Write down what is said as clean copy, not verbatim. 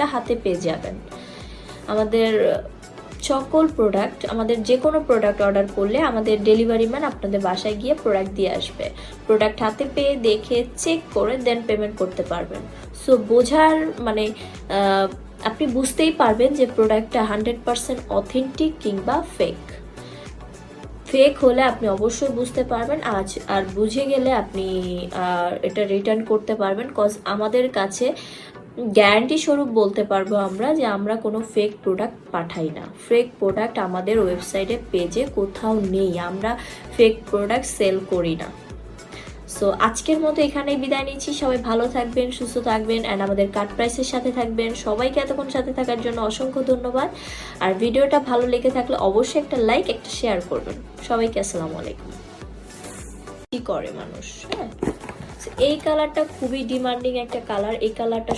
প্রোডাক্টটা হাতে পেয়ে যাবেন। আমাদের সকল প্রোডাক্ট, আমাদের যে কোনো প্রোডাক্ট অর্ডার করলে আমাদের ডেলিভারি ম্যান আপনাদের বাসায় গিয়ে প্রোডাক্ট দিয়ে আসবে। প্রোডাক্ট হাতে পেয়ে দেখে চেক করে দেন পেমেন্ট করতে পারবেন। সো বোঝার মানে আপনি বুঝতেই পারবেন যে প্রোডাক্টটা 100% অথেন্টিক কিংবা ফেক। ফেক হলে আপনি অবশ্যই বুঝতে পারবেন, আর বুঝে গেলে আপনি এটা রিটার্ন করতে পারবেন। কজ আমাদের কাছে গ্যারান্টি স্বরূপ বলতে পারবো আমরা যে আমরা কোনো ফেক প্রোডাক্ট পাঠাই না। ফেক প্রোডাক্ট আমাদের ওয়েবসাইটে পেজে কোথাও নেই, আমরা ফেক প্রোডাক্ট সেল করি না। সো আজকের মতো এখানেই বিদায় নিচ্ছি। সবাই ভালো থাকবেন, সুস্থ থাকবেন অ্যান্ড আমাদের কাট প্রাইসের সাথে থাকবেন। সবাইকে এতক্ষণ সাথে থাকার জন্য অসংখ্য ধন্যবাদ। আর ভিডিওটা ভালো লেগে থাকলে অবশ্যই একটা লাইক, একটা শেয়ার করবেন। সবাইকে আসসালামু আলাইকুম। কি করে মানুষ, হ্যাঁ, এই কালারটা খুবই ডিমান্ডিং একটা কালার। এই কালারটা